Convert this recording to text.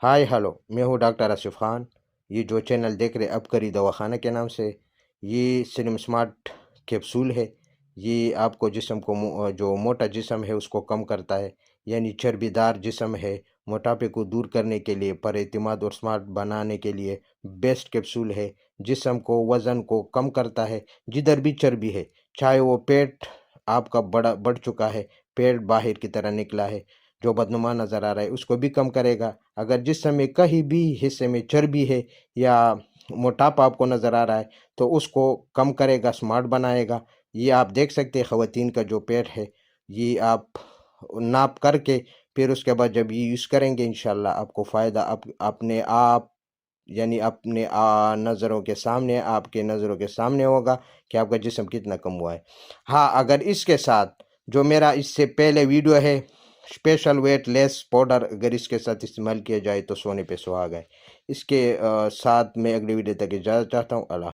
Hi hello, मैं हूँ doctor Asif Khan. ये जो चैनल देख रहे अब करी दवाखाना के नाम से, ये स्लिम स्मार्ट कैप्सूल है। ये आपको जिस्म को जो मोटा जिस्म है उसको कम करता है, यानी चर्बीदार जिस्म है, मोटापे को दूर करने के लिए, पर एतमाद और स्मार्ट बनाने के लिए बेस्ट कैप्सूल है। जिस्म को, वज़न को कम करता है, जिधर भी चर्बी है, चाहे वो पेट आपका बढ़ चुका है, पेट बाहर की तरह निकला है, जो बदनुमा नज़र आ रहा है, उसको भी कम करेगा। अगर जिस्म में कहीं भी हिस्से में चर्बी है या मोटापा आपको नज़र आ रहा है, तो उसको कम करेगा, स्मार्ट बनाएगा। ये आप देख सकते हैं, ख़वातीन का जो पेट है, ये आप नाप करके फिर उसके बाद जब ये यूज़ करेंगे, इंशाल्लाह आपको फ़ायदा अपने आप, यानी अपने नज़रों के सामने, आपके नज़रों के सामने होगा कि आपका जिस्म कितना कम हुआ है। हाँ, अगर इसके साथ जो मेरा इससे पहले वीडियो है, स्पेशल वेट लेस पाउडर, अगर इसके साथ इस्तेमाल किया जाए तो सोने पे सुहागा है। इसके साथ मैं अगली वीडियो तक इजाज़त चाहता हूँ। अल्लाह।